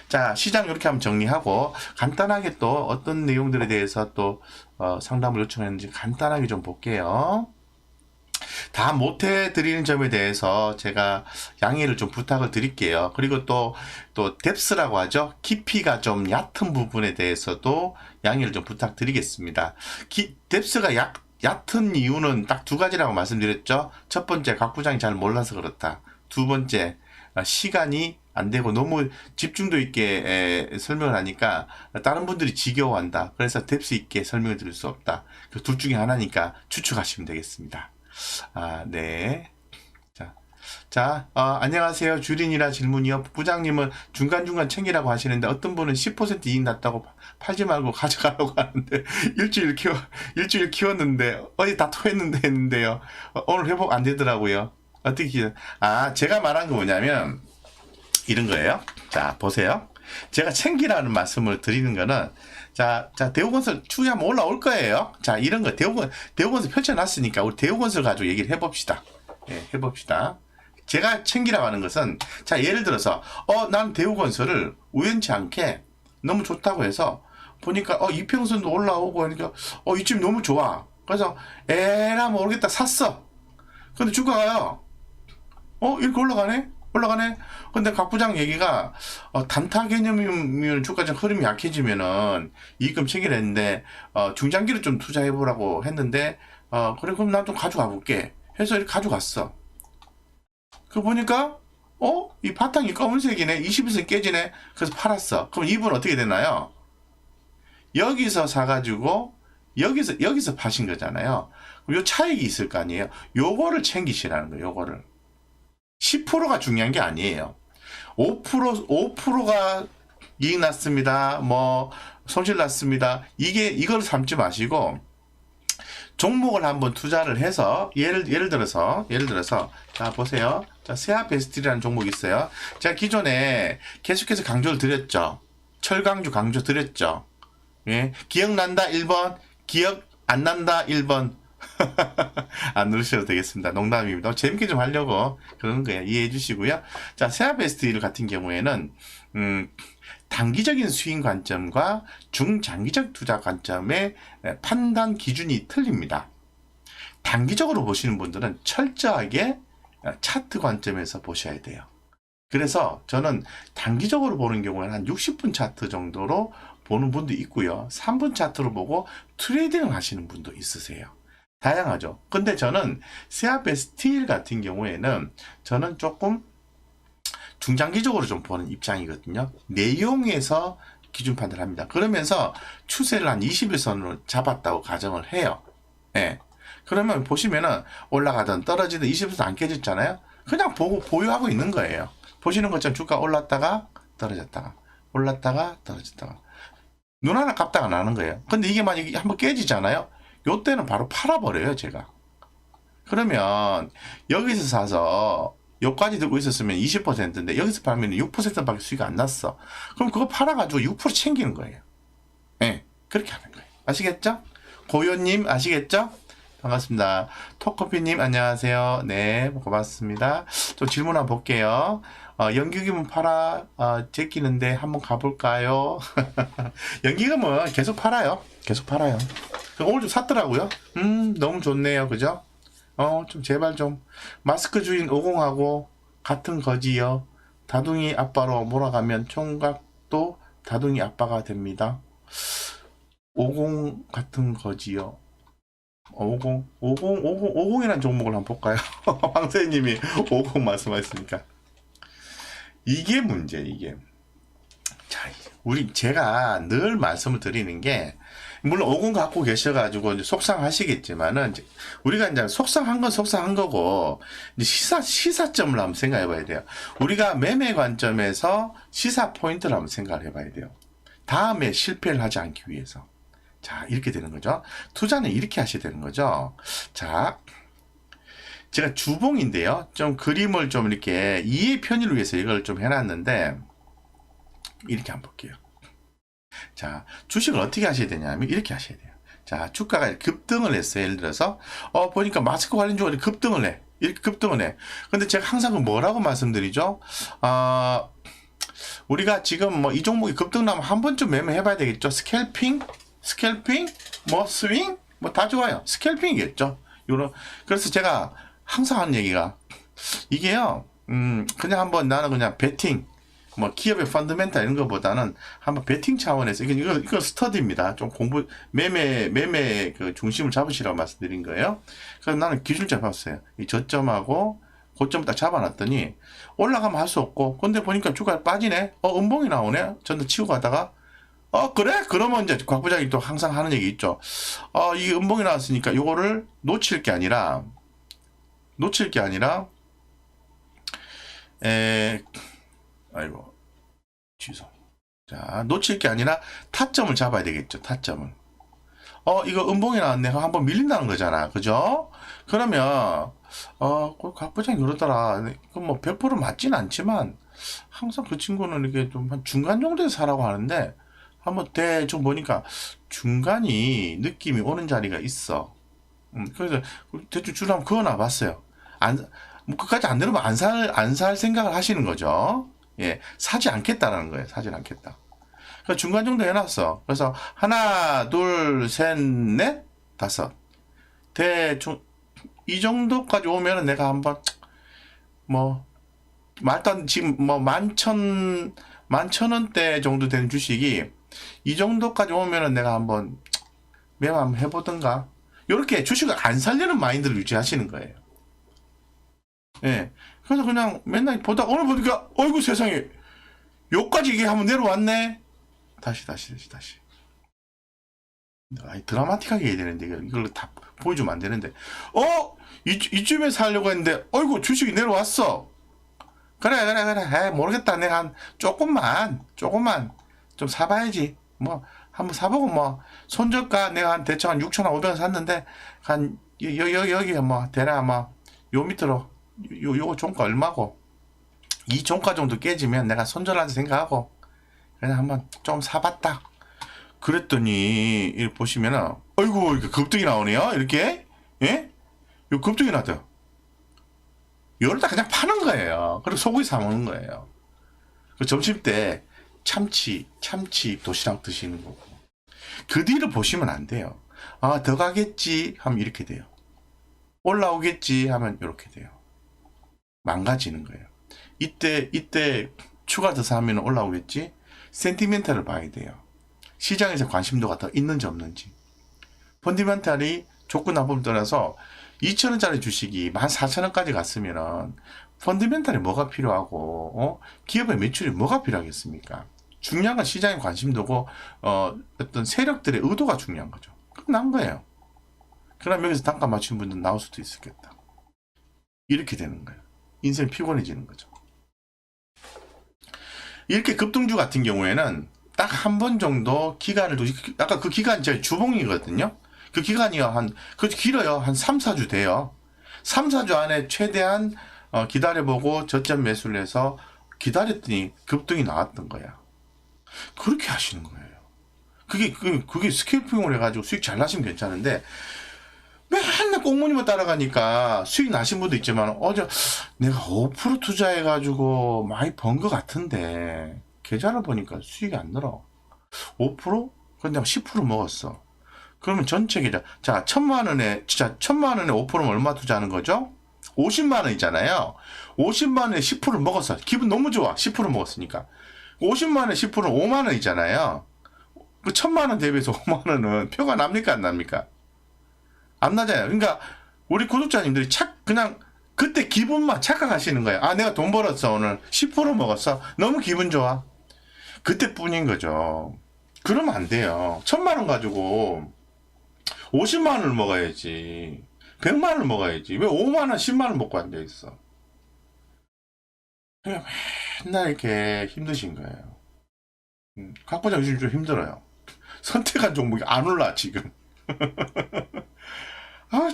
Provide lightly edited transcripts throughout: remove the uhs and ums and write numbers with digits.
자, 시장 이렇게 한번 정리하고 간단하게 또 어떤 내용들에 대해서 또 상담을 요청했는지 간단하게 좀 볼게요. 다 못해드리는 점에 대해서 제가 양해를 좀 부탁을 드릴게요. 그리고 또 뎁스라고 하죠. 깊이가 좀 얕은 부분에 대해서도 양해를 좀 부탁드리겠습니다. 뎁스가 얕은 이유는 딱 두 가지라고 말씀드렸죠. 첫 번째, 각 부장이 잘 몰라서 그렇다. 두 번째, 시간이 안 되고 너무 집중도 있게 설명을 하니까 다른 분들이 지겨워한다. 그래서 뎁스 있게 설명을 드릴 수 없다. 그 둘 중에 하나니까 추측하시면 되겠습니다. 네. 안녕하세요. 주린이라 질문이요. 부장님은 중간중간 챙기라고 하시는데 어떤 분은 10% 이익 났다고 팔지 말고 가져가라고 하는데 일주일 키웠는데 어디 다 토했는데 했는데요. 오늘 회복 안 되더라고요. 어떻게, 제가 말한 거 뭐냐면 이런 거예요. 자, 보세요. 제가 챙기라는 말씀을 드리는 거는 대우건설 추후에 한번 올라올 거예요. 자, 이런 거 대우건설 펼쳐놨으니까 우리 대우건설 가지고 얘기를 해봅시다. 예, 해봅시다. 제가 챙기라고 하는 것은, 자, 예를 들어서 난 대우건설을 우연치 않게 너무 좋다고 해서 보니까 이평선도 올라오고 그러니까 이 집 너무 좋아. 그래서 에라 모르겠다 샀어. 근데 주가가요 이렇게 올라가네. 근데 각 부장 얘기가 단타 개념이면 주가적 흐름이 약해지면은 이익금 챙기라 했는데 중장기를 좀 투자해보라고 했는데 그래 그럼 난 좀 가져가 볼게 해서 이렇게 가져갔어. 그 보니까 이 바탕이 검은색이네. 20일선 깨지네. 그래서 팔았어. 그럼 이분 어떻게 되나요? 여기서 사가지고 여기서 파신 거잖아요. 그럼 요 차익이 있을 거 아니에요. 요거를 챙기시라는 거예요. 요거를 10%가 중요한 게 아니에요. 5%가 이익 났습니다. 뭐 손실 났습니다. 이걸 삼지 마시고 종목을 한번 투자를 해서 예를 들어서 자 보세요. 자, 세아베스트라는 종목이 있어요. 제가 기존에 계속해서 강조를 드렸죠. 철강주 강조 드렸죠. 예, 기억난다 1번, 기억 안 난다 1번. 안 누르셔도 되겠습니다. 농담입니다. 재밌게 좀 하려고 그러는 거예요. 이해해 주시고요. 자, 세아베스트 같은 경우에는 단기적인 수익 관점과 중장기적 투자 관점의 판단 기준이 틀립니다. 단기적으로 보시는 분들은 철저하게 차트 관점에서 보셔야 돼요. 그래서 저는 단기적으로 보는 경우에는 한 60분 차트 정도로 보는 분도 있고요. 3분 차트로 보고 트레이딩을 하시는 분도 있으세요. 다양하죠. 근데 저는 세아베스틸 같은 경우에는 저는 조금 중장기적으로 좀 보는 입장이거든요. 내용에서 기준 판단을 합니다. 그러면서 추세를 한 20일선으로 잡았다고 가정을 해요. 예. 그러면 보시면은 올라가든 떨어지든 20일선 안 깨졌잖아요. 그냥 보고 보유하고 있는 거예요. 보시는 것처럼 주가 올랐다가 떨어졌다가 올랐다가 떨어졌다가 눈 하나 깜빡 안 하는 거예요. 근데 이게 만약에 한번 깨지잖아요. 요때는 바로 팔아버려요, 제가. 그러면 여기서 사서 여기까지 들고 있었으면 20%인데 여기서 팔면 6%밖에 수익이 안 났어. 그럼 그거 팔아가지고 6% 챙기는 거예요. 네, 그렇게 하는 거예요. 아시겠죠? 고요님 아시겠죠? 반갑습니다. 톡커피님 안녕하세요. 네, 고맙습니다. 좀 질문 한번 볼게요. 연기금은 팔아 제끼는데 한번 가볼까요? 연기금은 계속 팔아요. 계속 팔아요. 오늘 좀 샀더라고요. 너무 좋네요. 그죠? 좀 제발 좀 마스크 주인 50하고 같은 거지요. 다둥이 아빠로 몰아가면 총각도 다둥이 아빠가 됩니다. 50 같은 거지요. 50이라는 종목을 한번 볼까요? 황세님이 50 말씀하셨으니까. 이게 문제, 이게. 자, 제가 늘 말씀을 드리는 게, 물론 50 갖고 계셔가지고 이제 속상하시겠지만은, 우리가 이제 속상한 건 속상한 거고, 이제 시사점을 한번 생각해 봐야 돼요. 우리가 매매 관점에서 시사 포인트를 한번 생각을 해 봐야 돼요. 다음에 실패를 하지 않기 위해서. 자, 이렇게 되는 거죠. 투자는 이렇게 하셔야 되는 거죠. 자, 제가 주봉인데요. 좀 그림을 좀 이렇게 이해 편의를 위해서 이걸 좀 해놨는데, 이렇게 한번 볼게요. 자, 주식을 어떻게 하셔야 되냐면, 이렇게 하셔야 돼요. 자, 주가가 급등을 했어요. 예를 들어서, 보니까 마스크 관련 주가 급등을 해. 이렇게 급등을 해. 근데 제가 항상 뭐라고 말씀드리죠? 우리가 지금 뭐 이 종목이 급등 나면 한 번쯤 매매해봐야 되겠죠. 스캘핑, 뭐 스윙, 뭐 다 좋아요. 스캘핑이겠죠. 요런 그래서 제가 항상 하는 얘기가 이게요. 그냥 한번 나는 그냥 베팅, 뭐 기업의 펀더멘탈 이런 거보다는 한번 베팅 차원에서 이거 스터디입니다. 좀 공부 매매 그 중심을 잡으시라고 말씀드린 거예요. 그래서 나는 기준을 잡았어요. 이 저점하고 고점 딱 잡아놨더니 올라가면 할 수 없고 근데 보니까 주가 빠지네. 음봉이 나오네. 전도 치고 가다가 그래? 그러면 이제 곽 부장이 또 항상 하는 얘기 있죠. 이게 음봉이 나왔으니까 요거를 놓칠 게 아니라 아이고 취소. 자, 놓칠 게 아니라 타점을 잡아야 되겠죠. 타점을. 이거 음봉이 나왔네. 한번 밀린다는 거잖아. 그죠? 그러면 곽 부장이 그러더라. 그럼 뭐 100% 맞진 않지만 항상 그 친구는 이렇게 좀 한 중간 정도에서 사라고 하는데 한번 대충 보니까 중간이 느낌이 오는 자리가 있어. 그래서 대충 줄 한번 그어놔 봤어요. 뭐 끝까지 안 되면 안 살 생각을 하시는 거죠. 예, 사지 않겠다라는 거예요. 사지 않겠다. 그래서 중간 정도 해놨어. 그래서 하나, 둘, 셋, 넷, 다섯. 대충 이 정도까지 오면은 내가 한번 뭐 말단 지금 뭐 11,000원대 정도 되는 주식이 이 정도까지 오면은 내가 한번 매매 한번 해보든가. 이렇게 주식을 안 살려는 마인드를 유지하시는 거예요. 예. 그래서 그냥 맨날 보다 오늘 보니까 어이구 세상에 여기까지 이게 한번 내려왔네. 다시. 아니, 드라마틱하게 해야 되는데 이걸 다 보여주면 안 되는데 이쯤에 살려고 했는데 어이구 주식이 내려왔어. 그래 모르겠다. 내가 한 조금만 좀 사봐야지. 뭐 한번 사보고 뭐 손절가 내가 한 대충 한 6,500원 샀는데 한 여기 뭐 대략 뭐 요 밑으로 요거 종가 얼마고 이 종가 정도 깨지면 내가 손절한다 생각하고 그냥 한번 좀 사봤다. 그랬더니 이렇게 보시면은 어이구 이렇게 급등이 나오네요. 이렇게 예? 요 급등이 나죠. 이러다 그냥 파는 거예요. 그리고 소고기 사 먹는 거예요. 그 점심 때 참치 도시락 드시는 거고. 그 뒤를 보시면 안 돼요. 더 가겠지 하면 이렇게 돼요. 올라오겠지 하면 이렇게 돼요. 망가지는 거예요. 이때 추가 더 사면 올라오겠지. 센티멘탈을 봐야 돼요. 시장에서 관심도가 더 있는지 없는지. 펀디멘탈이 좋고 나쁨을 떠나서 2,000원짜리 주식이 14,000원까지 갔으면은 펀디멘탈이 뭐가 필요하고 기업의 매출이 뭐가 필요하겠습니까? 중요한 건 시장의 관심도고 어떤 세력들의 의도가 중요한 거죠. 끝난 거예요. 그럼 여기서 단가 맞추는 분들 나올 수도 있겠다. 이렇게 되는 거예요. 인생 피곤해지는 거죠. 이렇게 급등주 같은 경우에는 딱 한 번 정도 기간을 두시, 아까 그 기간이 제 주봉이거든요. 그 기간이요. 길어요. 한 3, 4주 돼요. 3, 4주 안에 최대한 기다려보고 저점 매수를 해서 기다렸더니 급등이 나왔던 거야. 그렇게 하시는 거예요. 그게 스케일핑을 해가지고 수익 잘 나시면 괜찮은데, 맨날 꽁무니만 따라가니까 수익 나신 분도 있지만, 어제 내가 5% 투자해가지고 많이 번 것 같은데, 계좌를 보니까 수익이 안 늘어. 5%? 근데 10% 먹었어. 그러면 전체 계좌, 자, 1,000만원에, 진짜 1,000만원에 5%면 얼마 투자하는 거죠? 50만원이잖아요. 50만원에 10% 먹었어. 기분 너무 좋아. 10% 먹었으니까. 50만원에 10%는 5만원이잖아요. 그 1,000만원 대비해서 5만원은 표가 납니까? 안 납니까? 안 나잖아요. 그러니까 우리 구독자님들이 그냥 그때 기분만 착각하시는 거예요. 내가 돈 벌었어. 오늘 10% 먹었어. 너무 기분 좋아. 그때뿐인 거죠. 그러면 안 돼요. 1,000만원 가지고 50만원을 먹어야지. 100만원을 먹어야지. 왜 5만원, 10만원 먹고 앉아있어? 그냥 맨날 이렇게 힘드신 거예요. 각부장 요즘 좀 힘들어요. 선택한 종목이 안 올라, 지금.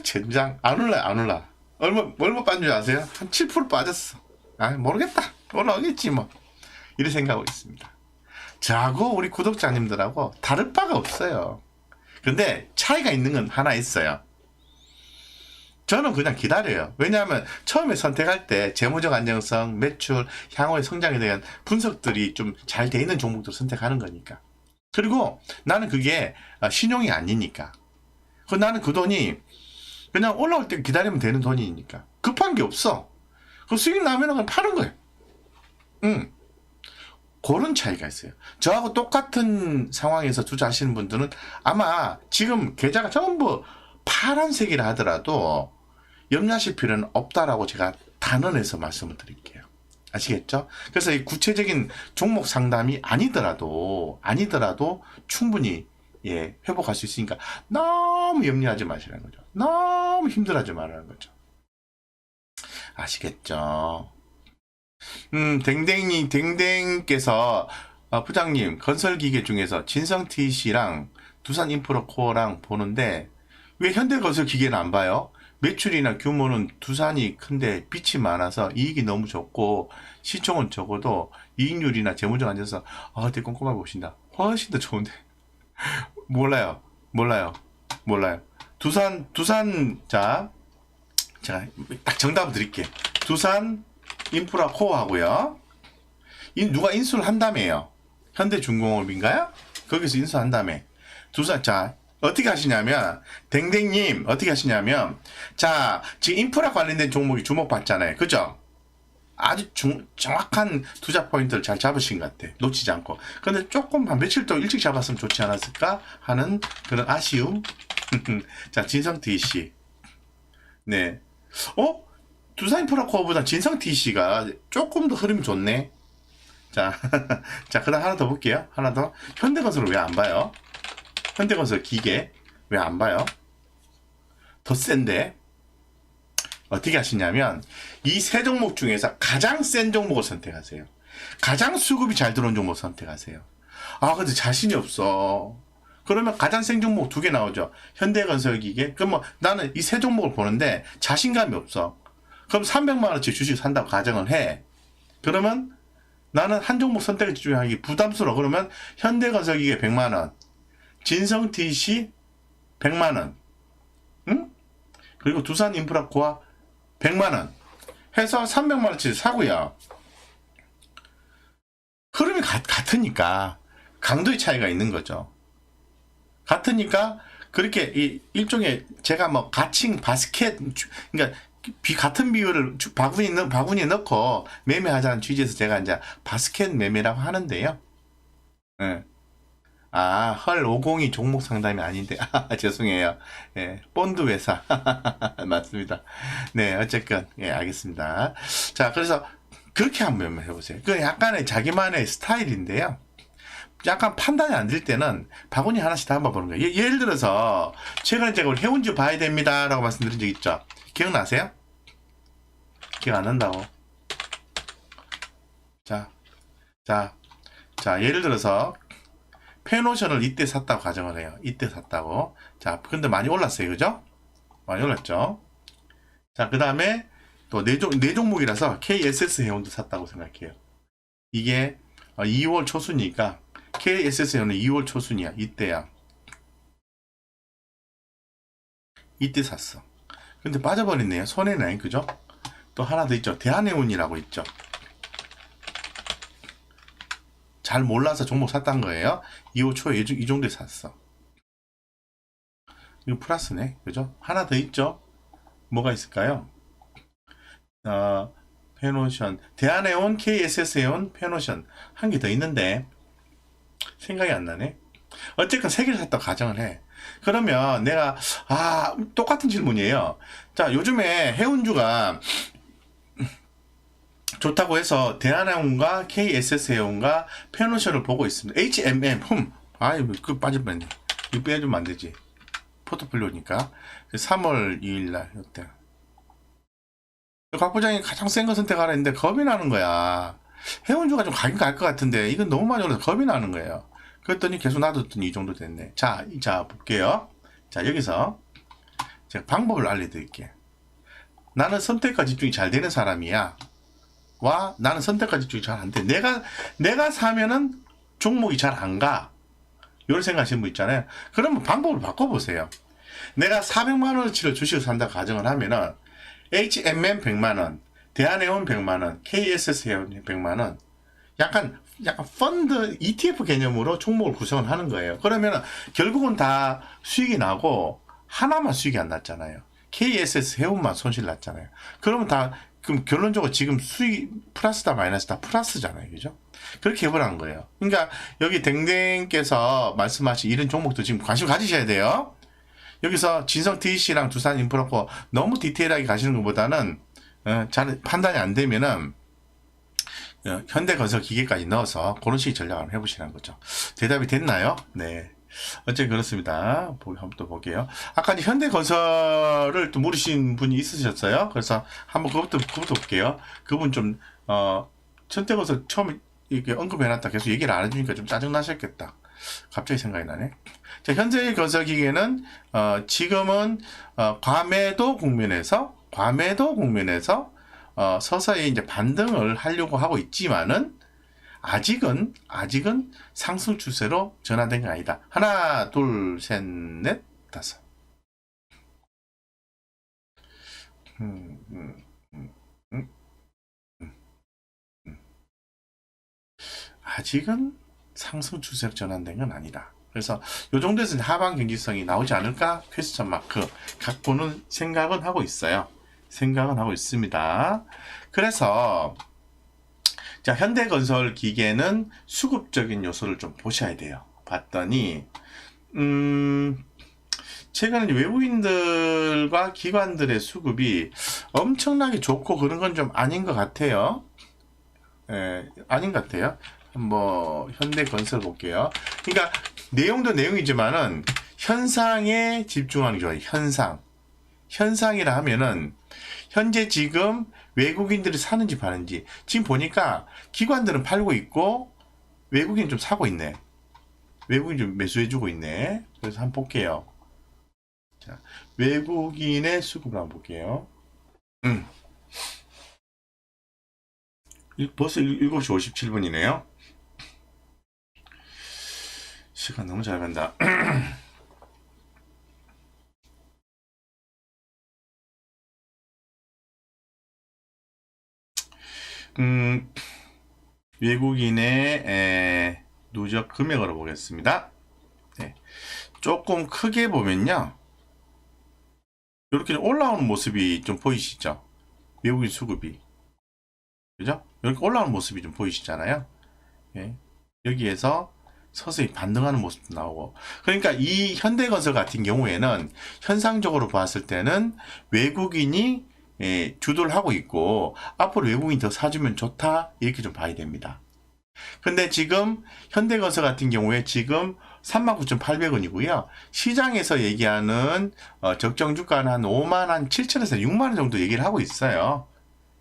젠장. 안 올라. 얼마 빠진 줄 아세요? 한 7% 빠졌어. 모르겠다. 올라오겠지, 뭐. 이렇게 생각하고 있습니다. 저하고 우리 구독자님들하고 다를 바가 없어요. 근데 차이가 있는 건 하나 있어요. 저는 그냥 기다려요. 왜냐하면 처음에 선택할 때 재무적 안정성, 매출, 향후의 성장에 대한 분석들이 좀 잘 돼 있는 종목들 선택하는 거니까. 그리고 나는 그게 신용이 아니니까. 나는 그 돈이 그냥 올라올 때 기다리면 되는 돈이니까. 급한 게 없어. 그 수익 나면 그냥 파는 거예요. 그런 차이가 있어요. 저하고 똑같은 상황에서 투자하시는 분들은 아마 지금 계좌가 전부 파란색이라 하더라도 염려하실 필요는 없다라고 제가 단언해서 말씀을 드릴게요. 아시겠죠? 그래서 이 구체적인 종목 상담이 아니더라도 충분히 회복할 수 있으니까 너무 염려하지 마시라는 거죠. 너무 힘들어하지 말라는 거죠. 아시겠죠? 댕댕께서 부장님 건설기계 중에서 진성TC랑 두산인프라코어랑 보는데 왜 현대건설기계는 안 봐요? 매출이나 규모는 두산이 큰데 빚이 많아서 이익이 너무 적고 시총은 적어도 이익률이나 재무적 안정성 되게 꼼꼼하게 보신다. 훨씬 더 좋은데 몰라요. 두산 제가 딱 정답을 드릴게요. 두산 인프라 코어하고요. 누가 인수를 한다며요. 현대중공업인가요? 거기서 인수한다며. 두산 어떻게 하시냐면 댕댕님 어떻게 하시냐면 지금 인프라 관련된 종목이 주목받잖아요. 그죠? 아주 정확한 투자 포인트를 잘 잡으신 것 같아. 놓치지 않고. 근데 조금 한 며칠 더 일찍 잡았으면 좋지 않았을까 하는 그런 아쉬움. 진성TC. 네. 두산인프라코어보다 진성TC가 조금 더 흐름이 좋네. 그 다음 하나 더 볼게요. 하나 더. 현대건설을 왜 안 봐요? 현대건설 기계 왜 안 봐요? 더 센데. 어떻게 하시냐면 이 세 종목 중에서 가장 센 종목을 선택하세요. 가장 수급이 잘 들어온 종목을 선택하세요. 근데 자신이 없어. 그러면 가장 센 종목 2개 나오죠. 현대건설기계. 그럼 나는 이 세 종목을 보는데 자신감이 없어. 그럼 300만원치 주식 산다고 가정을 해. 그러면 나는 한 종목 선택을 집중하기 부담스러워. 그러면 현대건설기계 100만원, 진성TC 100만원, 그리고 두산인프라코어 100만원 해서 300만원치 사고요. 흐름이 같으니까 강도의 차이가 있는 거죠. 같으니까 그렇게 일종의 제가 가칭 바스켓, 그러니까 같은 비율을 바구니에 넣고 매매하자는 취지에서 제가 이제 바스켓 매매라고 하는데요. 헐 502 종목 상담이 아닌데 죄송해요. 본드 회사 맞습니다. 네, 어쨌건 알겠습니다. 그래서 그렇게 한번 매매해 보세요. 그 약간의 자기만의 스타일인데요. 약간 판단이 안 될 때는 바구니 하나씩 다 한번 보는 거예요. 예를 들어서 최근에 제가 우리 해운주 봐야 됩니다 라고 말씀드린 적 있죠. 기억나세요? 기억 안 난다고. 예를 들어서 페노션을 이때 샀다고 가정을 해요. 이때 샀다고. 근데 많이 올랐어요. 그죠? 많이 올랐죠? 그 다음에 또 네 종목이라서 KSS 해운도 샀다고 생각해요. 이게 2월 초순이니까 KSS 해운은 2월 초순이야. 이때야. 이때 샀어. 근데 빠져버렸네요. 손해네. 그죠? 또 하나 더 있죠. 대한해운이라고 있죠. 잘 몰라서 종목 샀단 거예요. 2월 초에 이 정도에 샀어. 이거 플러스네. 그죠? 하나 더 있죠. 뭐가 있을까요? 페노션, 대한해운, KSS해운, 페노션 한 개 더 있는데 생각이 안 나네. 어쨌든 세 개를 샀다고 가정을 해. 그러면 내가 똑같은 질문이에요. 요즘에 해운주가 좋다고 해서 대한해운과 KSS해운과 페노션을 보고 있습니다. HMM 그거 빠질 뻔했네. 이거 빼주면 안 되지. 포트폴리오니까 3월 2일날 이때 곽 부장이 가장 센 거 선택하라 했는데 겁이 나는 거야. 해운주가 좀 가긴 갈 것 같은데 이건 너무 많이 올라서 겁이 나는 거예요. 그랬더니 계속 놔뒀더니 이 정도 됐네. 자 볼게요. 여기서 제가 방법을 알려드릴게요. 나는 선택과 집중이 잘 되는 사람이야. 나는 선택과 집중이 잘 안 돼. 내가 사면은 종목이 잘 안 가. 이런 생각하시는 분 있잖아요. 그러면 방법을 바꿔보세요. 내가 400만 원어치를 주식을 산다 가정을 하면은 HMM 100만 원, 대한해운 100만 원, KSS 해운 100만 원. 약간 펀드 ETF 개념으로 종목을 구성을 하는 거예요. 그러면 결국은 다 수익이 나고 하나만 수익이 안 났잖아요. KSS 해운만 손실 났잖아요. 그러면 그럼 결론적으로 지금 수익 플러스다 마이너스다 플러스잖아요. 그죠? 그렇게 해보라는 거예요. 그러니까 여기 댕댕께서 말씀하신 이런 종목도 지금 관심 가지셔야 돼요. 여기서 진성 TC랑 두산 인프라코 너무 디테일하게 가시는 것보다는 잘 판단이 안 되면은 현대건설 기계까지 넣어서 그런 식의 전략을 해보시는 거죠. 대답이 됐나요? 네. 어쨌든 그렇습니다. 한번 또 볼게요. 아까 이제 현대건설을 또 물으신 분이 있으셨어요. 그래서 한번 그것도 볼게요. 그분 좀, 현대건설 처음에 이렇게 언급해놨다 계속 얘기를 안 해주니까 좀 짜증나셨겠다. 갑자기 생각이 나네. 자, 현대건설 기계는, 지금은, 과매도 국면에서, 서서히 이제 반등을 하려고 하고 있지만은, 아직은 상승 추세로 전환된 게 아니다. 하나, 둘, 셋, 넷, 다섯. 아직은 상승 추세로 전환된 건 아니다. 그래서 요 정도에서 하방 경직성이 나오지 않을까? 퀘스천 마크 갖고는 생각은 하고 있어요. 생각은 하고 있습니다. 그래서 자, 현대건설 기계는 수급적인 요소를 좀 보셔야 돼요. 봤더니 최근에 외국인들과 기관들의 수급이 엄청나게 좋고 그런 건 좀 아닌 것 같아요. 아닌 것 같아요. 뭐 현대건설 볼게요. 그러니까 내용도 내용이지만은 현상에 집중하는 게 좋아요. 현상이라 하면은 현재 지금 외국인들이 사는지 파는지. 지금 보니까 기관들은 팔고 있고 외국인 좀 사고 있네. 외국인 좀 매수해주고 있네. 그래서 한번 볼게요. 자, 외국인의 수급을 한번 볼게요. 벌써 7시 57분이네요. 시간 너무 잘 간다. 외국인의 누적 금액으로 보겠습니다. 네. 조금 크게 보면요. 이렇게 올라오는 모습이 좀 보이시죠? 외국인 수급이. 그죠? 이렇게 올라오는 모습이 좀 보이시잖아요. 네. 여기에서 서서히 반등하는 모습도 나오고. 그러니까 이 현대건설 같은 경우에는 현상적으로 봤을 때는 외국인이 주도를 하고 있고 앞으로 외국인이 더 사주면 좋다 이렇게 좀 봐야 됩니다. 근데 지금 현대건설 같은 경우에 지금 39,800원이고요. 시장에서 얘기하는 적정 주가는 한 5만 한 7천에서 6만 원 정도 얘기를 하고 있어요.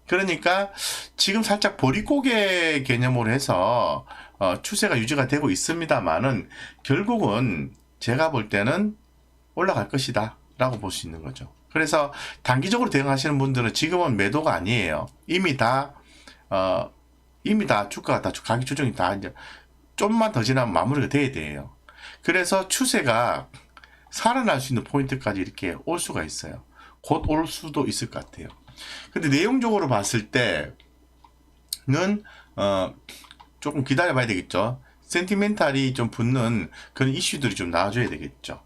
그러니까 지금 살짝 보릿고개 개념으로 해서 추세가 유지가 되고 있습니다만은 결국은 제가 볼 때는 올라갈 것이다 라고 볼 수 있는 거죠. 그래서 단기적으로 대응하시는 분들은 지금은 매도가 아니에요. 이미 다 주가가 다 가격 조정이 다 이제 좀만 더 지나면 마무리가 돼야 돼요. 그래서 추세가 살아날 수 있는 포인트까지 이렇게 올 수가 있어요. 곧 올 수도 있을 것 같아요. 근데 내용적으로 봤을 때는 조금 기다려 봐야 되겠죠. 센티멘탈이 좀 붙는 그런 이슈들이 좀 나와줘야 되겠죠.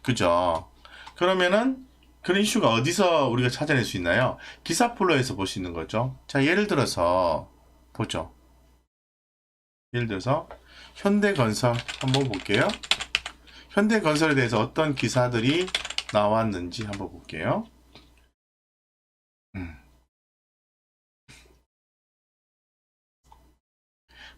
그죠? 그러면은 그런 이슈가 어디서 우리가 찾아낼 수 있나요? 기사 플로에서 볼 수 있는 거죠. 자, 예를 들어서 보죠. 예를 들어서 현대건설 한번 볼게요. 현대건설에 대해서 어떤 기사들이 나왔는지 한번 볼게요.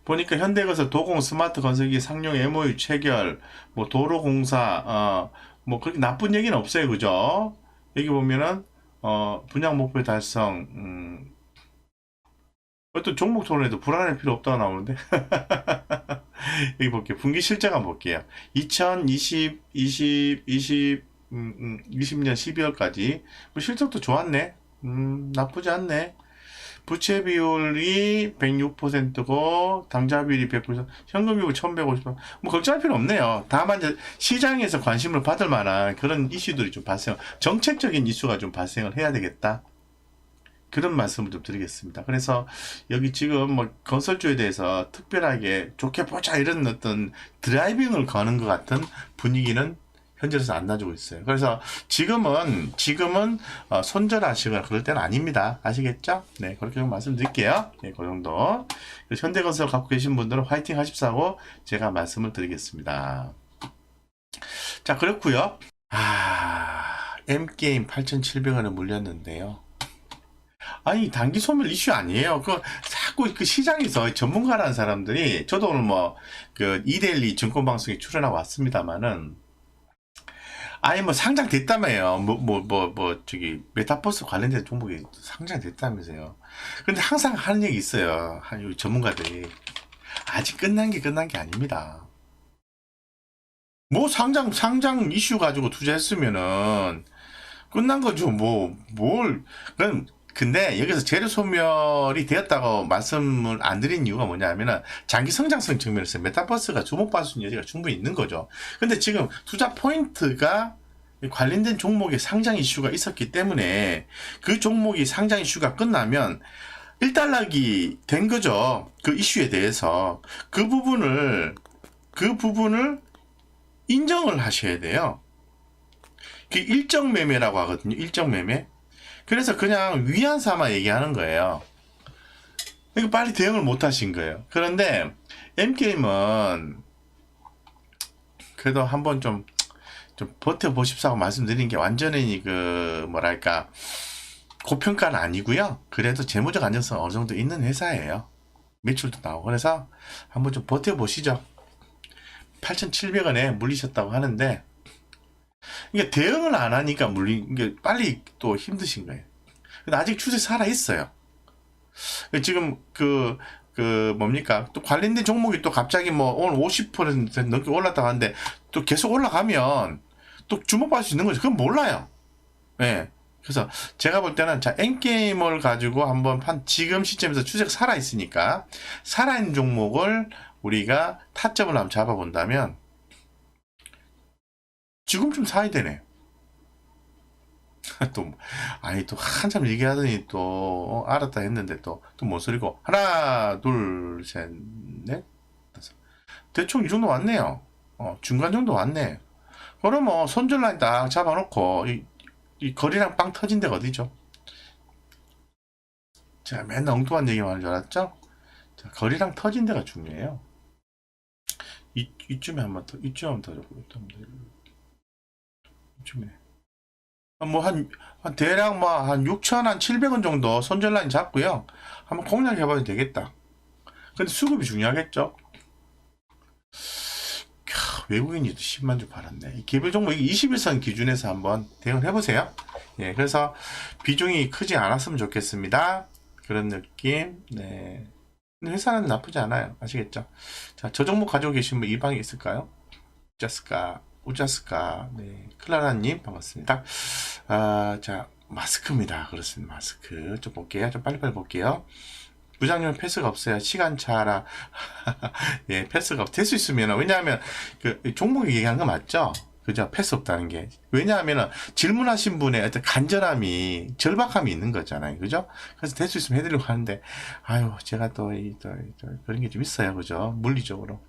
보니까 현대건설 도공 스마트 건설기 상용 MOU 체결, 뭐 도로공사, 뭐 그렇게 나쁜 얘기는 없어요, 그죠? 여기 보면은 분양 목표 달성, 또 종목 토론에도 불안할 필요 없다고 나오는데 여기 볼게요. 분기 실적 한번 볼게요. 2020년 12월까지 실적도 좋았네. 나쁘지 않네. 부채 비율이 106%고 당좌 비율이 100%, 현금 비율 1150%. 뭐 걱정할 필요 없네요. 다만 이제 시장에서 관심을 받을 만한 그런 이슈들이 좀 정책적인 이슈가 좀 발생을 해야 되겠다. 그런 말씀을 좀 드리겠습니다. 그래서 여기 지금 뭐 건설주에 대해서 특별하게 좋게 보자 이런 어떤 드라이빙을 거는 것 같은 분위기는 현재로서 안 나주고 있어요. 그래서 지금은 손절하시거나 그럴 때는 아닙니다. 아시겠죠? 네, 그렇게 좀 말씀드릴게요. 네, 그 정도. 현대건설 갖고 계신 분들은 화이팅 하십사고 제가 말씀을 드리겠습니다. 자, 그렇고요. M게임 8,700원에 물렸는데요. 아니, 단기 소멸 이슈 아니에요. 자꾸 그 시장에서 전문가라는 사람들이, 저도 오늘 뭐, 이데일리 증권방송에 출연하고 왔습니다만은, 아니, 뭐, 상장됐다며요. 메타버스 관련된 종목이 상장됐다면서요. 근데 항상 하는 얘기 있어요. 전문가들이. 아직 끝난 게 아닙니다. 뭐, 상장 이슈 가지고 투자했으면은, 끝난 거죠. 근데 여기서 재료 소멸이 되었다고 말씀을 안 드린 이유가 뭐냐면은 장기 성장성 측면에서 메타버스가 주목받을 수 있는 여지가 충분히 있는 거죠. 근데 지금 투자 포인트가 관련된 종목의 상장 이슈가 있었기 때문에 그 종목이 상장 이슈가 끝나면 일단락이 된 거죠. 그 이슈에 대해서 그 부분을 인정을 하셔야 돼요. 그 일정 매매라고 하거든요. 일정 매매. 그래서 그냥 위안 삼아 얘기하는 거예요. 이거 빨리 대응을 못 하신 거예요. 그런데 M게임은 그래도 한번 좀 버텨보십사고 말씀드린 게 완전히 고평가는 아니고요. 그래도 재무적 안정성 어느 정도 있는 회사예요. 매출도 나오고. 그래서 한번 좀 버텨보시죠. 8,700원에 물리셨다고 하는데, 이게 대응을 안 하니까 이게 빨리 또 힘드신 거예요. 근데 아직 추세 살아 있어요. 지금 또 관련된 종목이 또 갑자기 뭐 오늘 50% 넘게 올랐다고 하는데 또 계속 올라가면 또 주목받을 수 있는 거죠. 그건 몰라요. 네. 그래서 제가 볼 때는 N게임을 가지고 한번 지금 시점에서 추세가 살아 있으니까 살아있는 종목을 우리가 타점을 한번 잡아본다면 지금쯤 사야 되네. 또 한참 얘기하더니 또 알았다 했는데 또 뭔 소리고. 하나, 둘, 셋, 넷, 다섯. 대충 이 정도 왔네요. 중간 정도 왔네. 그러면 손절 라인 딱 잡아놓고 이 거리랑 빵 터진 데가 어디죠? 제가 맨날 엉뚱한 얘기만 하는 줄 알았죠? 자, 거리랑 터진 데가 중요해요. 이쯤에 한번 더 잡고 이쯤에 대략 한 6천, 한 700원 정도 손절 라인 잡고요. 한번 공략해봐도 되겠다. 근데 수급이 중요하겠죠? 외국인이 10만 주 팔았네. 이 개별 종목 21선 기준에서 한번 대응을 해보세요. 예, 그래서 비중이 크지 않았으면 좋겠습니다. 그런 느낌. 네. 회사는 나쁘지 않아요. 아시겠죠? 자, 저 종목 가지고 계신 분 이 방에 있을까요? 우자스카. 네. 클라라님, 반갑습니다. 자, 마스크입니다. 그렇습니다. 마스크. 좀 볼게요. 좀 빨리빨리 볼게요. 부장님 패스가 없어요. 시간차라. 예, 패스가 될 수 있으면, 왜냐하면, 종목이 얘기한 거 맞죠? 그죠? 패스 없다는 게. 왜냐하면, 질문하신 분의 어떤 간절함이, 절박함이 있는 거잖아요. 그죠? 그래서 될 수 있으면 해드리려고 하는데, 제가 그런 게 좀 있어요. 그죠? 물리적으로.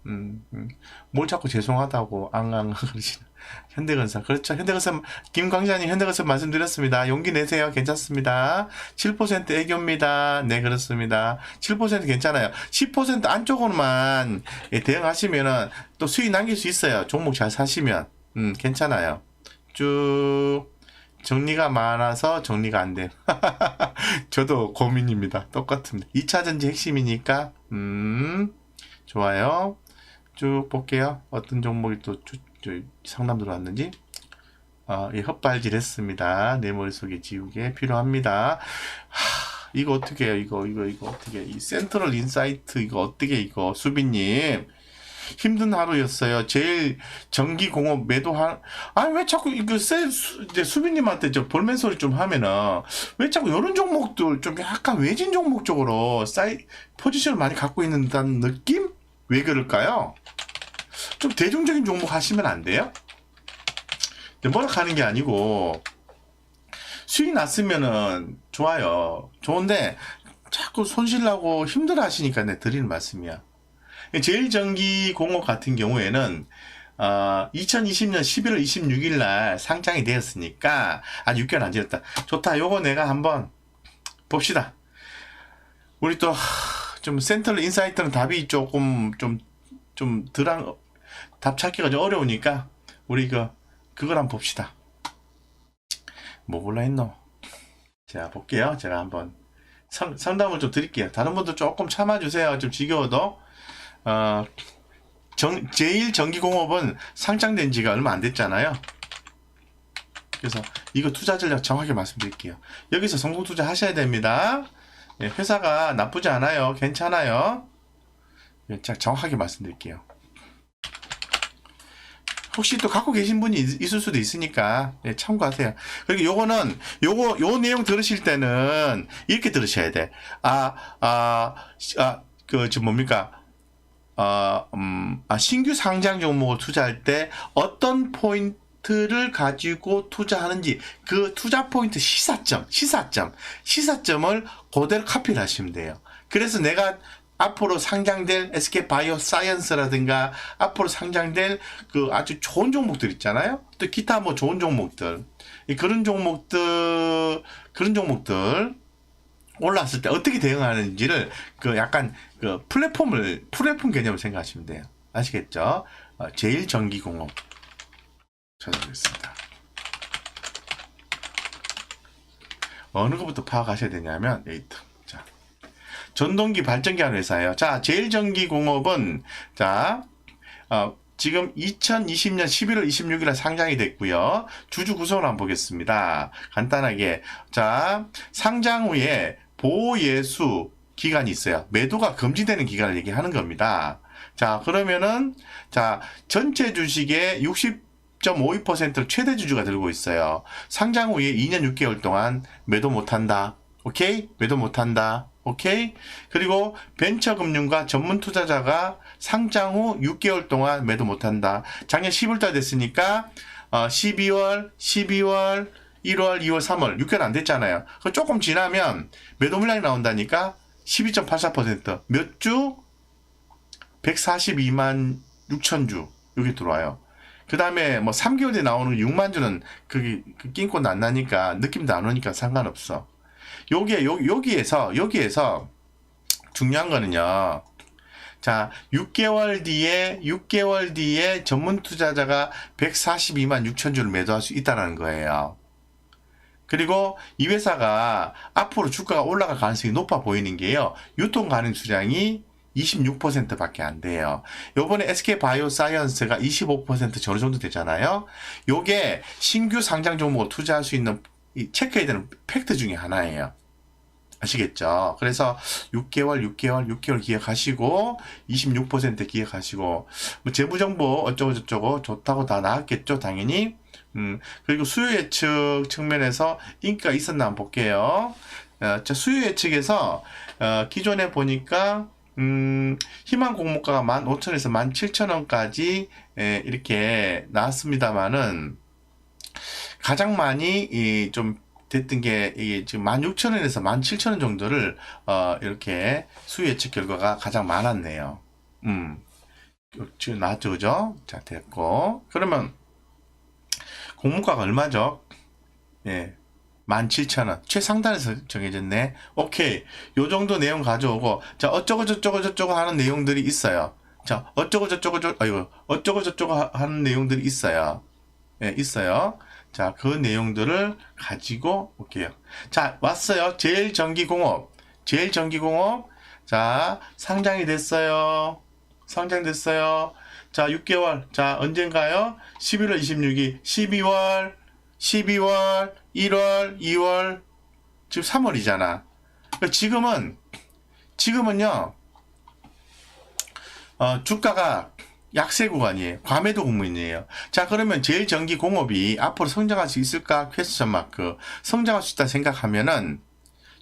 뭘 자꾸 죄송하다고 앙앙 그러시나. 현대건설. 그렇죠. 현대건설, 김광자님 현대건설 말씀드렸습니다. 용기 내세요. 괜찮습니다. 7% 애교입니다. 네, 그렇습니다. 7% 괜찮아요. 10% 안쪽으로만 대응하시면은 또 수익 남길 수 있어요. 종목 잘 사시면. 괜찮아요. 쭉 정리가 많아서 정리가 안 돼. 저도 고민입니다. 똑같습니다. 2차전지 핵심이니까 좋아요. 쭉 볼게요. 어떤 종목이 또 상담 들어왔는지. 예, 헛발질 했습니다. 내 머릿속에 지우개 필요합니다. 이거 어떻게 해요? 이거 어떻게 해? 이 센트럴 인사이트 이거 어떻게 수빈님 힘든 하루였어요. 제일 전기공업 매도한, 아니, 왜 자꾸 이거 이제 수빈님한테 저 볼멘 소리 좀 하면은, 왜 자꾸 이런 종목들 좀 약간 외진 종목 쪽으로 포지션을 많이 갖고 있는다는 느낌? 왜 그럴까요? 좀 대중적인 종목 하시면 안 돼요? 뭐라 하는 게 아니고, 수익 났으면은 좋아요. 좋은데, 자꾸 손실나고 힘들어 하시니까 내 드리는 말씀이야. 제일전기공업 같은 경우에는 2020년 11월 26일 날 상장이 되었으니까 아직 6개월 안 지났다. 좋다. 요거 내가 한번 봅시다. 우리 또 좀 센트럴 인사이트는 답이 조금 좀 덜한 답 찾기가 좀 어려우니까 우리 그걸 한번 봅시다. 뭐 볼라 했노? 자, 볼게요. 제가 한번 상담을 좀 드릴게요. 다른 분들 조금 참아주세요. 좀 지겨워도. 제일전기공업은 상장된 지가 얼마 안 됐잖아요. 그래서 이거 투자 전략 정확하게 말씀드릴게요. 여기서 성공 투자 하셔야 됩니다. 예, 회사가 나쁘지 않아요. 괜찮아요. 예, 정확하게 말씀드릴게요. 혹시 또 갖고 계신 분이 있을 수도 있으니까 예, 참고하세요. 그리고 요거는 요 내용 들으실 때는 이렇게 들으셔야 돼. 뭡니까? 신규 상장 종목을 투자할 때 어떤 포인트를 가지고 투자하는지 그 투자 포인트 시사점을 그대로 카피를 하시면 돼요. 그래서 내가 앞으로 상장될 SK바이오사이언스라든가 앞으로 상장될 그 아주 좋은 종목들 있잖아요. 또 기타 뭐 좋은 종목들 그런 종목들 올랐을 때 어떻게 대응하는지를 약간 플랫폼 개념을 생각하시면 돼요. 아시겠죠? 제일전기공업 찾아보겠습니다. 어느 것부터 파악하셔야 되냐면 여기 자, 전동기 발전기 하는 회사예요. 자, 제일전기공업은 지금 2020년 11월 26일에 상장이 됐고요. 주주 구성을 한번 보겠습니다. 간단하게. 자, 상장 후에 보호예수 기간이 있어요. 매도가 금지되는 기간을 얘기하는 겁니다. 자, 그러면은, 전체 주식의 60.52%를 최대 주주가 들고 있어요. 상장 후에 2년 6개월 동안 매도 못한다. 오케이? 매도 못한다. 오케이? 그리고 벤처금융과 전문 투자자가 상장 후 6개월 동안 매도 못한다. 작년 10월달 됐으니까 12월, 1월, 2월, 3월 6개월 안 됐잖아요. 조금 지나면 매도 물량이 나온다니까 12.84% 몇 주? 142만 6천 주 여기 들어와요. 그 다음에 뭐 3개월 뒤에 나오는 6만 주는 그게 낑꼬는 안 나니까 느낌도 안 오니까 상관없어. 여기에서 중요한 거는요. 자, 6개월 뒤에 전문 투자자가 142만 6천 주를 매도할 수 있다는 거예요. 그리고 이 회사가 앞으로 주가가 올라갈 가능성이 높아 보이는 게요. 유통 가능 수량이 26%밖에 안 돼요. 요번에 SK바이오사이언스가 25% 어느 정도 되잖아요. 요게 신규 상장 종목을 투자할 수 있는 체크해야 되는 팩트 중에 하나예요. 아시겠죠? 그래서 6개월 기억하시고 26% 기억하시고 뭐 재무정보 어쩌고 저쩌고 좋다고 다 나왔겠죠, 당연히. 그리고 수요 예측 측면에서 인기가 있었나 한번 볼게요. 수요 예측에서 기존에 보니까 희망 공모가가 15,000원에서 17,000원까지 이렇게 나왔습니다만은 가장 많이 좀 됐던 게 이게 지금 16,000원에서 17,000원 정도를 이렇게 수요 예측 결과가 가장 많았네요. 지금 나왔죠, 그죠? 자, 됐고. 그러면 공모가가 얼마죠? 예. 17,000원. 최상단에서 정해졌네. 오케이. 요 정도 내용 가져오고, 자, 어쩌고 저쩌고 하는 내용들이 있어요. 자, 어쩌고 저쩌고 하는 내용들이 있어요. 예, 있어요. 자, 그 내용들을 가지고 올게요. 자, 왔어요. 제일전기공업. 자, 상장이 됐어요. 상장됐어요. 자, 6개월. 자, 언젠가요? 11월 26일, 12월, 1월, 2월, 지금 3월이잖아. 지금은요, 주가가 약세 구간이에요. 과매도 국면이에요. 자, 그러면 제일전기공업이 앞으로 성장할 수 있을까? 퀘스천 마크. 성장할 수 있다 생각하면은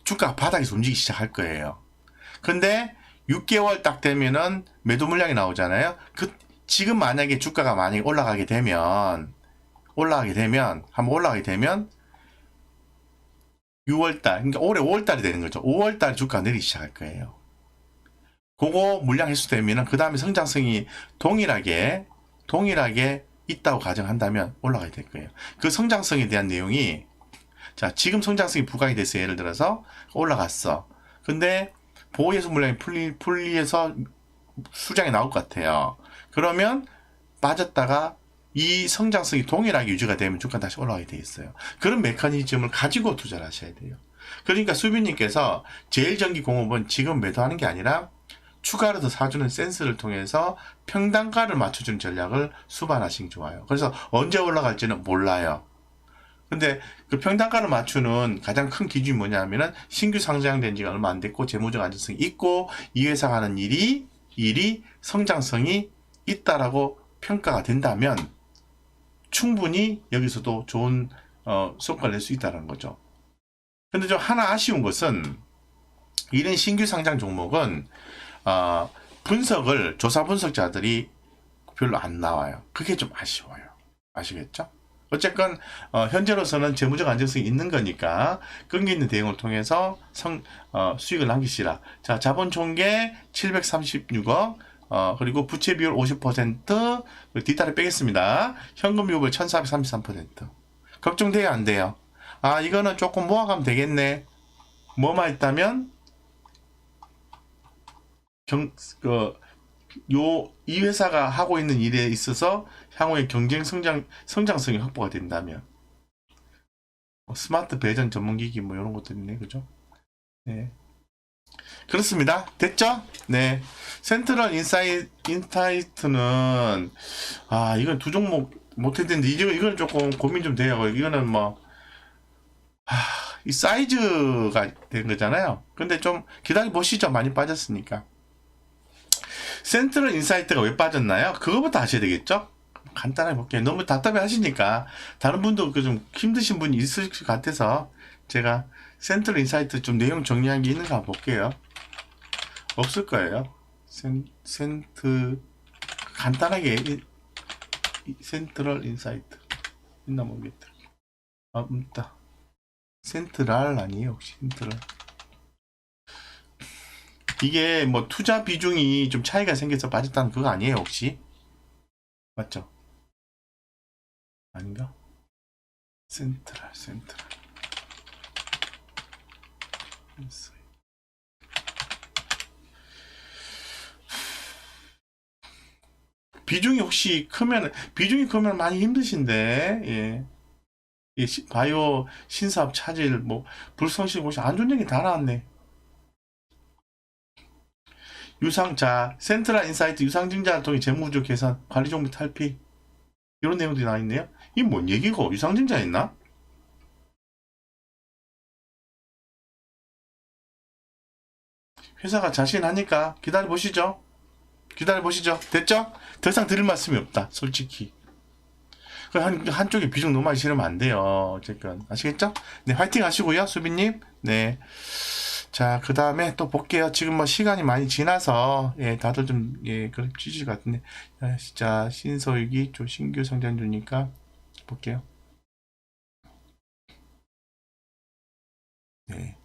주가가 바닥에서 움직이기 시작할 거예요. 근데 6개월 딱 되면은 매도 물량이 나오잖아요. 지금 만약에 주가가 만약에 올라가게 되면 한번 올라가게 되면 6월달, 그러니까 올해 5월달이 되는 거죠. 5월달 주가가 내리기 시작할 거예요. 그거 물량 해소되면은 그 다음에 성장성이 동일하게 있다고 가정한다면 올라가야 될 거예요. 그 성장성에 대한 내용이, 자, 지금 성장성이 부각이 됐어요. 예를 들어서 올라갔어. 근데 보호예수 물량이 풀리해서 수량이 나올 것 같아요. 그러면 빠졌다가 이 성장성이 동일하게 유지가 되면 주가 다시 올라가게 돼 있어요. 그런 메커니즘을 가지고 투자를 하셔야 돼요. 그러니까 수빈님께서 제일전기공업은 지금 매도하는 게 아니라 추가로 더 사주는 센스를 통해서 평단가를 맞춰주는 전략을 수반하시는 게 좋아요. 그래서 언제 올라갈지는 몰라요. 근데 그 평단가를 맞추는 가장 큰 기준이 뭐냐면은 신규 상장된 지가 얼마 안 됐고 재무적 안정성이 있고 이 회사가 하는 일이 성장성이 있다라고 평가가 된다면 충분히 여기서도 좋은 성과를 낼 수 있다는 거죠. 근데 좀 하나 아쉬운 것은 이런 신규 상장 종목은 조사 분석자들이 별로 안 나와요. 그게 좀 아쉬워요. 아시겠죠? 어쨌건 현재로서는 재무적 안정성이 있는 거니까 끈기 있는 대응을 통해서 수익을 남기시라. 자, 자본 총계 736억, 그리고 부채 비율 50%, 뒷다리 빼겠습니다. 현금 유입을 1433%. 걱정돼요, 안 돼요? 아, 이거는 조금 모아가면 되겠네. 뭐만 있다면 이 회사가 하고 있는 일에 있어서 향후에 성장성이 확보가 된다면 스마트 배전 전문기기 뭐 이런 것도 있네, 그죠? 네, 그렇습니다. 됐죠? 네, 센트럴 인사이트는 이건 두 종목 못했는데 이건 조금 고민 좀 돼요. 이거는 이 사이즈가 된 거잖아요. 근데 좀 기다려 보시죠. 많이 빠졌으니까. 센트럴 인사이트가 왜 빠졌나요? 그거부터 아셔야 되겠죠? 간단하게 볼게요. 너무 답답해 하시니까 다른 분도 좀 힘드신 분이 있을 것 같아서 제가 센트럴 인사이트 좀 내용 정리한 게 있는가 볼게요. 없을 거예요. 간단하게 센트럴 인사이트 있나 모르겠다. 있다. 센트럴 아니에요? 혹시 센트럴? 이게 뭐 투자 비중이 좀 차이가 생겨서 빠졌다는 그거 아니에요, 혹시? 맞죠? 아닌가? 센트럴. 비중이 크면 많이 힘드신데, 예. 바이오 신사업 차질, 불성실 혹시 안 좋은 얘기 다 나왔네. 센트럴 인사이트 유상증자를 통해 재무적 계산, 관리정보 탈피 이런 내용들이 나와 있네요. 이게 뭔 얘기고? 유상증자 있나? 회사가 자신하니까 기다려보시죠. 됐죠? 더 이상 드릴 말씀이 없다, 솔직히. 한쪽에 비중 너무 많이 실으면 안 돼요. 어쨌든 아시겠죠? 네, 화이팅 하시고요, 수빈님. 네. 자, 그 다음에 또 볼게요. 지금 시간이 많이 지나서, 다들 좀, 그런 취지 같은데. 진짜, 신소유기, 좀 신규 성장주니까, 볼게요. 네.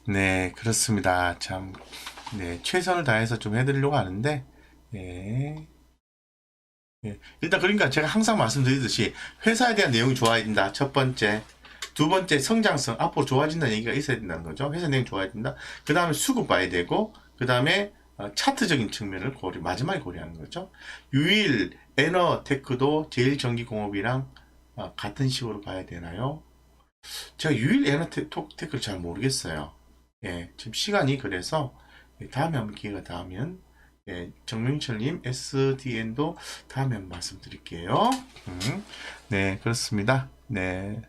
네, 그렇습니다. 참, 네, 최선을 다해서 좀 해드리려고 하는데, 네. 일단, 그러니까 제가 항상 말씀드리듯이, 회사에 대한 내용이 좋아야 된다. 첫 번째. 두 번째, 성장성, 앞으로 좋아진다는 얘기가 있어야 된다는 거죠. 회사 내용 좋아야 된다. 그 다음에 수급 봐야 되고, 그 다음에 차트적인 측면을 마지막에 고려하는 거죠. 유일 에너테크도 제일전기공업이랑 같은 식으로 봐야 되나요? 제가 유일 에너테크를 잘 모르겠어요. 지금 시간이 그래서 다음에 한번 기회가 닿으면 네, 정명철님 SDN도 다음에 말씀드릴게요. 네, 그렇습니다. 네.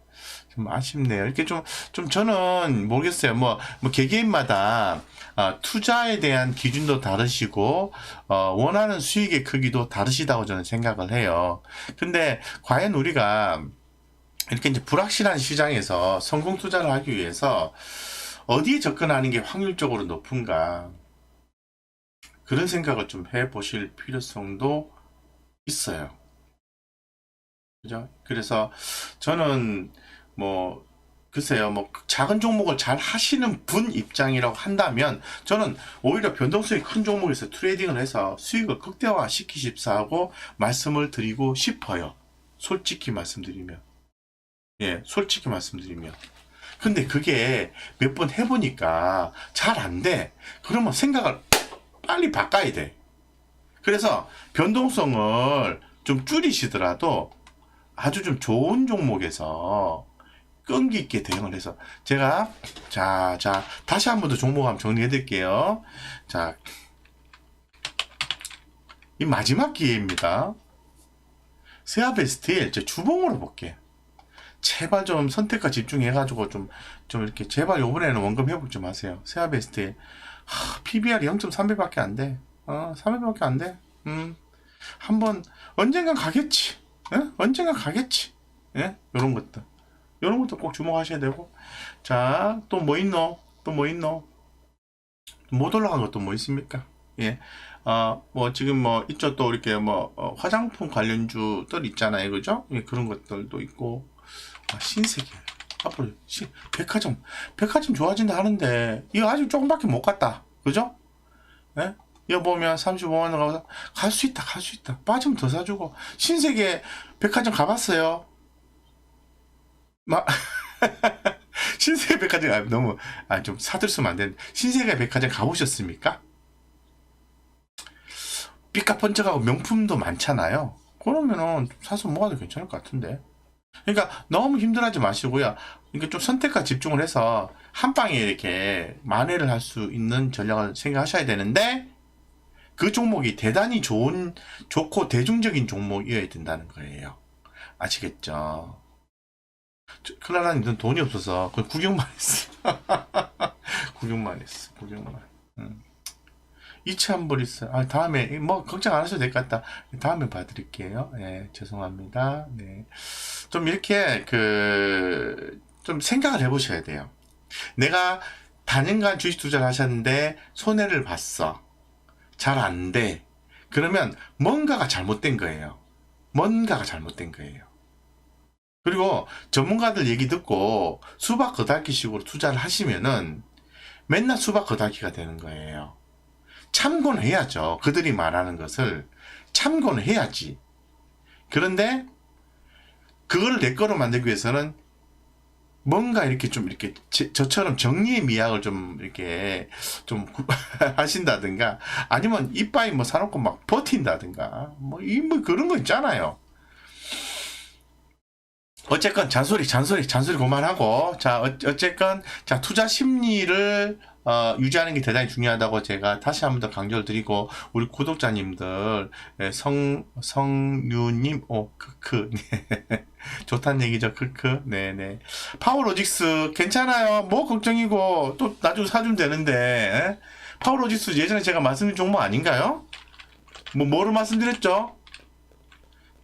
좀 아쉽네요. 이렇게 좀 저는 모르겠어요. 뭐 개개인마다 투자에 대한 기준도 다르시고, 원하는 수익의 크기도 다르시다고 저는 생각을 해요. 근데 과연 우리가 이렇게 이제 불확실한 시장에서 성공 투자를 하기 위해서 어디에 접근하는 게 확률적으로 높은가? 그런 생각을 좀 해보실 필요성도 있어요. 그죠? 그래서 저는 뭐 글쎄요, 뭐 작은 종목을 잘 하시는 분 입장이라고 한다면 저는 오히려 변동성이 큰 종목에서 트레이딩을 해서 수익을 극대화 시키십사 하고 말씀을 드리고 싶어요. 솔직히 말씀드리면. 예, 솔직히 말씀드리면. 근데 그게 몇 번 해보니까 잘 안 돼. 그러면 생각을 빨리 바꿔야 돼. 그래서 변동성을 좀 줄이시더라도 아주 좀 좋은 종목에서 끈기 있게 대응을 해서 제가 자 다시 한 번 더 종목 한번 정리해 드릴게요. 자, 이 마지막 기회입니다. 세아베스틸 제 주봉으로 볼게. 제발 좀 선택과 집중해가지고 좀 이렇게 제발 요번에는 원금 회복 좀 하세요. 세아베스틸 PBR이 0.3배밖에 안 돼. 3배밖에 안 돼. 한번 언젠간 가겠지. 예? 언젠간 가겠지. 예? 요런 것들. 요런 것도 꼭 주목하셔야 되고. 자, 또 뭐 있노? 또 뭐 있노? 못 올라간 것도 뭐 있습니까? 예. 뭐 지금 뭐 이쪽 또 이렇게 뭐 화장품 관련주들 있잖아요. 그죠? 예, 그런 것들도 있고. 신세계. 앞으로 백화점 좋아진다 하는데 이거 아직 조금밖에 못 갔다. 그죠? 예? 이거 보면 35만 원 가서 갈 수 있다. 빠지면 더 사주고. 신세계 백화점 가봤어요? 신세계 백화점 너무 좀 사들으면 안 되는데 신세계 백화점 가보셨습니까? 삐까뻔쩍하고 명품도 많잖아요. 그러면은 사서 모아도 괜찮을 것 같은데. 그러니까 너무 힘들어하지 마시고요. 그러니까 좀 선택과 집중을 해서 한 방에 이렇게 만회를 할 수 있는 전략을 생각하셔야 되는데 그 종목이 대단히 좋고 대중적인 종목이어야 된다는 거예요. 아시겠죠? 클라라님은 돈이 없어서 그냥 구경만 했어. 구경만 했어. 이체한불 있어요. 다음에 뭐 걱정 안 하셔도 될 것 같다. 다음에 봐드릴게요. 네, 죄송합니다. 네, 좀 이렇게 좀 생각을 해보셔야 돼요. 내가 단연간 주식 투자를 하셨는데 손해를 봤어. 잘 안 돼. 그러면 뭔가가 잘못된 거예요. 그리고 전문가들 얘기 듣고 수박 겉핥기식으로 투자를 하시면은 맨날 수박 겉핥기가 되는 거예요. 참고는 해야죠. 그들이 말하는 것을 참고는 해야지. 그런데 그걸 내 거로 만들기 위해서는 뭔가 이렇게 저처럼 정리의 미학을 좀 이렇게 좀 하신다든가 아니면 이빠이 뭐 사놓고 막 버틴다든가 뭐 그런 거 있잖아요. 어쨌건 잔소리 그만하고 자 어쨌건 자 투자 심리를 유지하는 게 대단히 중요하다고 제가 다시 한 번 더 강조를 드리고 우리 구독자님들 성유님 크크 네. 좋다는 얘기죠. 크크 네네 파워로직스 괜찮아요. 뭐 걱정이고 또 나중에 사주면 되는데 파워로직스 예전에 제가 말씀드린 종목 아닌가요? 뭐를 말씀드렸죠?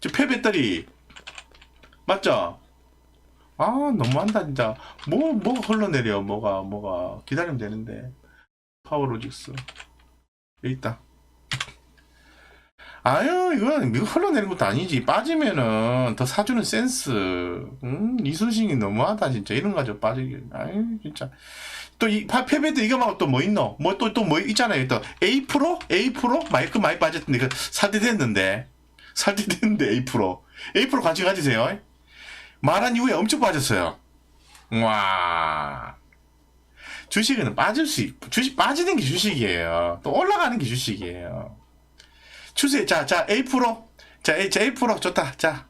저 폐배터리 맞죠? 너무한다 진짜. 뭐가 흘러내려. 뭐가 기다리면 되는데. 파워로직스 여기 있다. 이건 흘러내리는 것도 아니지. 빠지면은 더 사주는 센스. 이순신이 너무하다 진짜. 이런 거 가지고 빠지기. 진짜. 또 이 패배도 이거 말고 또 뭐 있노? 또 뭐 있잖아요. 또 A 프로 마이크 많이 빠졌던데 그 살때 됐는데 A 프로 같이 가지세요. 말한 이후에 엄청 빠졌어요. 와. 주식은 주식 빠지는 게 주식이에요. 또 올라가는 게 주식이에요. 추세, 자, A 프로. 자, A 프로 좋다. 자.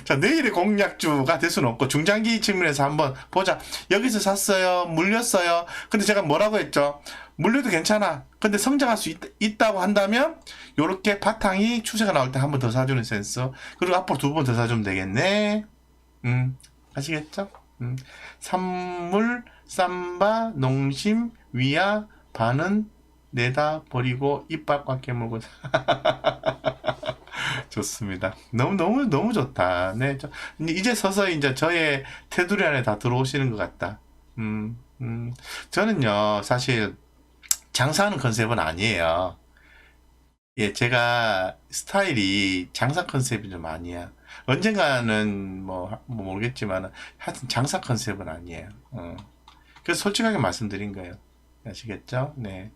자, 내일의 공략주가 될 수는 없고, 중장기 측면에서 한번 보자. 여기서 샀어요. 물렸어요. 근데 제가 뭐라고 했죠? 물려도 괜찮아. 근데 성장할 수 있다고 한다면 요렇게 바탕이 추세가 나올 때 한 번 더 사주는 센스. 그리고 앞으로 두 번 더 사주면 되겠네. 아시겠죠? 산물, 쌈바, 농심, 위야, 반은 내다 버리고 이빨 꽉 깨물고 좋습니다. 너무 좋다. 네, 이제 서서히 이제 저의 테두리 안에 다 들어오시는 것 같다. 저는요, 사실 장사하는 컨셉은 아니에요. 예, 제가 스타일이 장사 컨셉이 좀 아니야. 언젠가는 뭐 모르겠지만 하여튼 장사 컨셉은 아니에요. 그래서 솔직하게 말씀드린 거예요. 아시겠죠? 네.